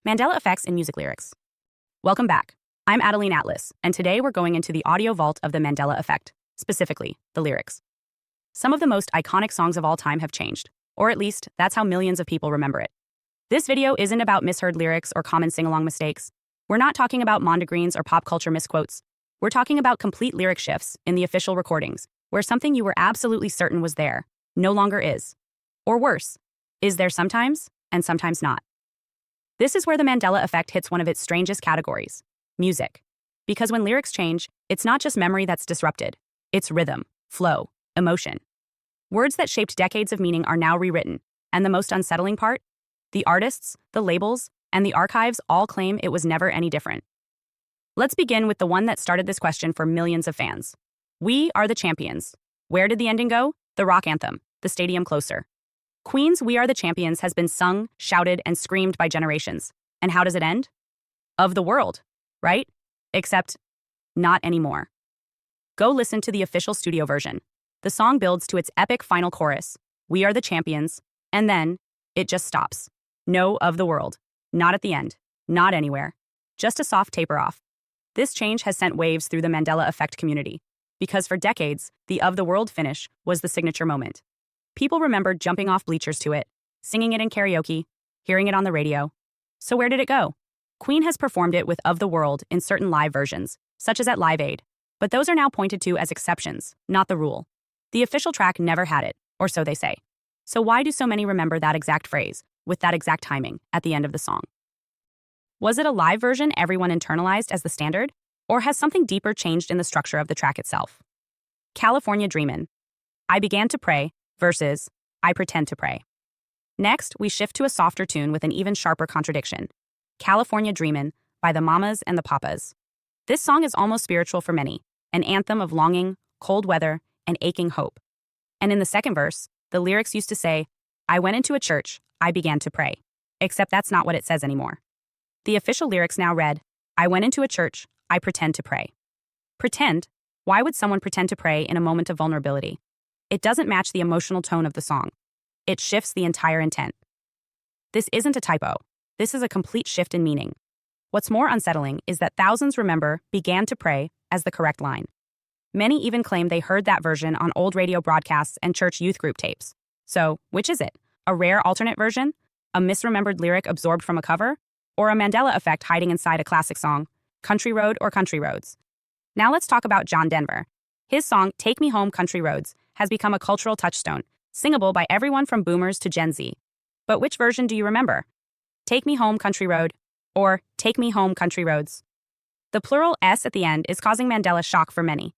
Mandela effects in music lyrics. Welcome back. I'm Adeline Atlas, and today we're going into the audio vault of the Mandela effect, specifically the lyrics. Some of the most iconic songs of all time have changed, or at least that's how millions of people remember it. This video isn't about misheard lyrics or common sing-along mistakes. We're not talking about mondegreens or pop culture misquotes. We're talking about complete lyric shifts in the official recordings, where something you were absolutely certain was there no longer is. Or worse, is there sometimes and sometimes not. This is where the Mandela effect hits one of its strangest categories, music. Because when lyrics change, it's not just memory that's disrupted, it's rhythm, flow, emotion. Words that shaped decades of meaning are now rewritten, and the most unsettling part? The artists, the labels, and the archives all claim it was never any different. Let's begin with the one that started this question for millions of fans. We Are the Champions. Where did the ending go? The rock anthem, the stadium closer. Queen's We Are the Champions has been sung, shouted, and screamed by generations. And how does it end? Of the world, right? Except, not anymore. Go listen to the official studio version. The song builds to its epic final chorus, We Are the Champions, and then, it just stops. No of the world. Not at the end. Not anywhere. Just a soft taper off. This change has sent waves through the Mandela effect community, because for decades, the Of the World finish was the signature moment. People remembered jumping off bleachers to it, singing it in karaoke, hearing it on the radio. So where did it go? Queen has performed it with Of the World in certain live versions, such as at Live Aid, but those are now pointed to as exceptions, not the rule. The official track never had it, or so they say. So why do so many remember that exact phrase, with that exact timing, at the end of the song? Was it a live version everyone internalized as the standard, or has something deeper changed in the structure of the track itself? California Dreamin'. I began to pray, versus, I pretend to pray. Next, we shift to a softer tune with an even sharper contradiction. California Dreamin' by the Mamas and the Papas. This song is almost spiritual for many, an anthem of longing, cold weather, and aching hope. And in the second verse, the lyrics used to say, I went into a church, I began to pray. Except that's not what it says anymore. The official lyrics now read, I went into a church, I pretend to pray. Pretend? Why would someone pretend to pray in a moment of vulnerability? It doesn't match the emotional tone of the song. It shifts the entire intent. This isn't a typo. This is a complete shift in meaning. What's more unsettling is that thousands remember began to pray as the correct line. Many even claim they heard that version on old radio broadcasts and church youth group tapes. So, which is it? A rare alternate version? A misremembered lyric absorbed from a cover? Or a Mandela effect hiding inside a classic song? Country Road or Country Roads? Now let's talk about John Denver. His song, Take Me Home Country Roads, has become a cultural touchstone, singable by everyone from boomers to Gen Z. But which version do you remember? Take Me Home Country Road, or Take Me Home Country Roads? The plural S at the end is causing Mandela shock for many.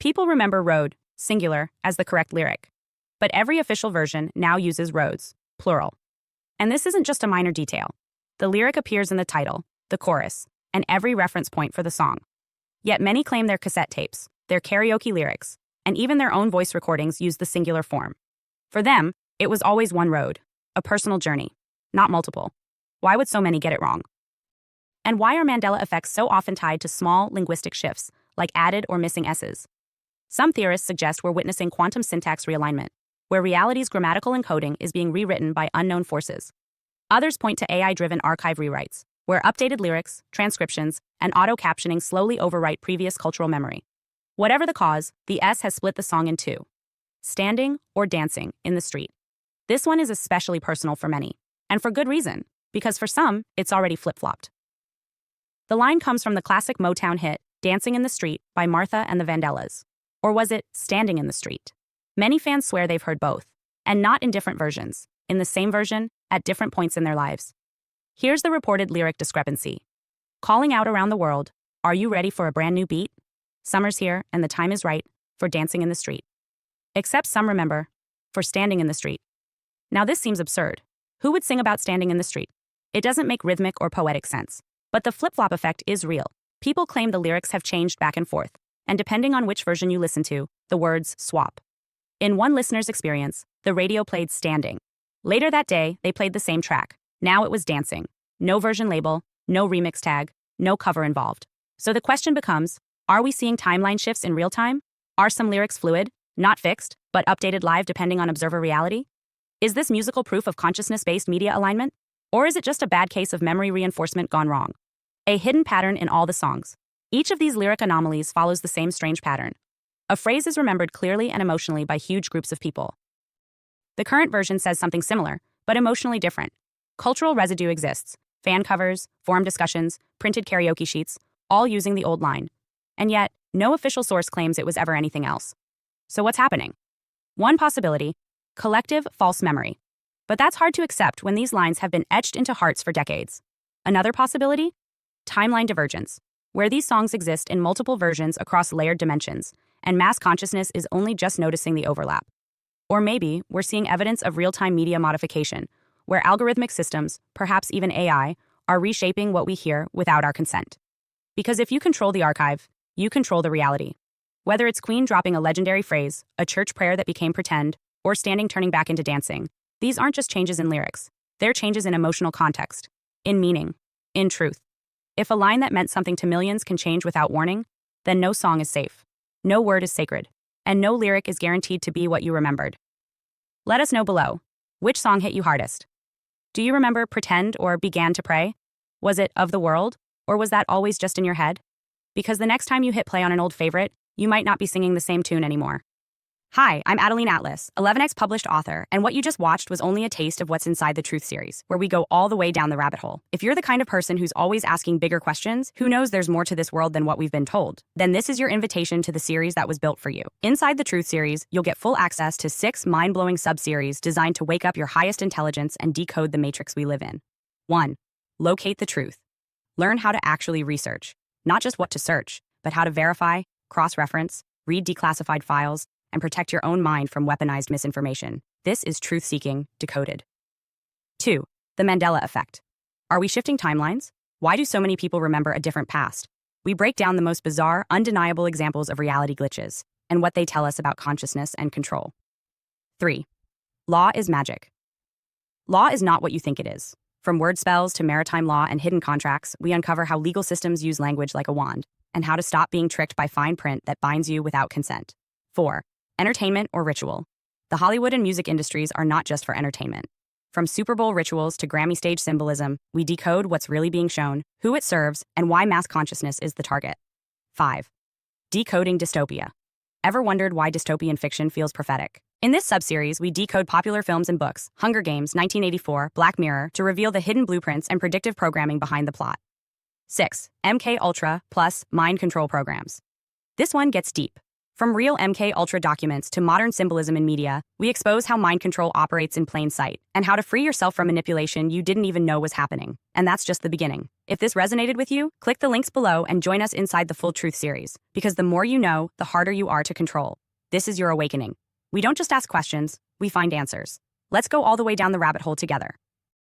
People remember road, singular, as the correct lyric. But every official version now uses roads, plural. And this isn't just a minor detail. The lyric appears in the title, the chorus, and every reference point for the song. Yet many claim their cassette tapes, their karaoke lyrics, and even their own voice recordings use the singular form. For them, it was always one road, a personal journey, not multiple. Why would so many get it wrong? And why are Mandela effects so often tied to small linguistic shifts, like added or missing S's? Some theorists suggest we're witnessing quantum syntax realignment, where reality's grammatical encoding is being rewritten by unknown forces. Others point to AI-driven archive rewrites, where updated lyrics, transcriptions, and auto-captioning slowly overwrite previous cultural memory. Whatever the cause, the S has split the song in two. Standing or dancing in the street. This one is especially personal for many, and for good reason, because for some, it's already flip-flopped. The line comes from the classic Motown hit, Dancing in the Street by Martha and the Vandellas. Or was it Standing in the Street? Many fans swear they've heard both, and not in different versions, in the same version, at different points in their lives. Here's the reported lyric discrepancy. Calling out around the world, are you ready for a brand new beat? Summer's here, and the time is right for dancing in the street. Except some remember, for standing in the street. Now this seems absurd. Who would sing about standing in the street? It doesn't make rhythmic or poetic sense. But the flip-flop effect is real. People claim the lyrics have changed back and forth, and depending on which version you listen to, the words swap. In one listener's experience, the radio played Standing. Later that day, they played the same track. Now it was Dancing. No version label, no remix tag, no cover involved. So the question becomes, are we seeing timeline shifts in real time? Are some lyrics fluid, not fixed, but updated live depending on observer reality? Is this musical proof of consciousness-based media alignment? Or is it just a bad case of memory reinforcement gone wrong? A hidden pattern in all the songs. Each of these lyric anomalies follows the same strange pattern. A phrase is remembered clearly and emotionally by huge groups of people. The current version says something similar, but emotionally different. Cultural residue exists. Fan covers, forum discussions, printed karaoke sheets, all using the old line. And yet, no official source claims it was ever anything else. So what's happening? One possibility: collective false memory. But that's hard to accept when these lines have been etched into hearts for decades. Another possibility? Timeline divergence, where these songs exist in multiple versions across layered dimensions, and mass consciousness is only just noticing the overlap. Or maybe we're seeing evidence of real-time media modification, where algorithmic systems, perhaps even AI, are reshaping what we hear without our consent. Because if you control the archive, you control the reality. Whether it's Queen dropping a legendary phrase, a church prayer that became pretend, or standing turning back into dancing, these aren't just changes in lyrics. They're changes in emotional context, in meaning, in truth. If a line that meant something to millions can change without warning, then no song is safe, no word is sacred, and no lyric is guaranteed to be what you remembered. Let us know below. Which song hit you hardest? Do you remember Pretend or Began to Pray? Was it Of the World, or was that always just in your head? Because the next time you hit play on an old favorite, you might not be singing the same tune anymore. Hi, I'm Adeline Atlas, 11x published author, and what you just watched was only a taste of what's inside the Truth series, where we go all the way down the rabbit hole. If you're the kind of person who's always asking bigger questions, who knows there's more to this world than what we've been told, then this is your invitation to the series that was built for you. Inside the Truth series, you'll get full access to 6 mind-blowing sub-series designed to wake up your highest intelligence and decode the matrix we live in. 1. Locate the truth. Learn how to actually research, not just what to search, but how to verify, cross-reference, read declassified files, and protect your own mind from weaponized misinformation. This is truth-seeking, decoded. 2. The Mandela effect. Are we shifting timelines? Why do so many people remember a different past? We break down the most bizarre, undeniable examples of reality glitches and what they tell us about consciousness and control. 3. Law is magic. Law is not what you think it is. From word spells to maritime law and hidden contracts, we uncover how legal systems use language like a wand and how to stop being tricked by fine print that binds you without consent. 4. Entertainment or ritual. The Hollywood and music industries are not just for entertainment. From Super Bowl rituals to Grammy stage symbolism, we decode what's really being shown, who it serves, and why mass consciousness is the target. 5. Decoding dystopia. Ever wondered why dystopian fiction feels prophetic? In this subseries, we decode popular films and books, Hunger Games, 1984, Black Mirror, to reveal the hidden blueprints and predictive programming behind the plot. 6. MK Ultra plus mind control programs. This one gets deep. From real MK Ultra documents to modern symbolism in media, we expose how mind control operates in plain sight and how to free yourself from manipulation you didn't even know was happening. And that's just the beginning. If this resonated with you, click the links below and join us inside the Full Truth series, because the more you know, the harder you are to control. This is your awakening. We don't just ask questions, we find answers. Let's go all the way down the rabbit hole together.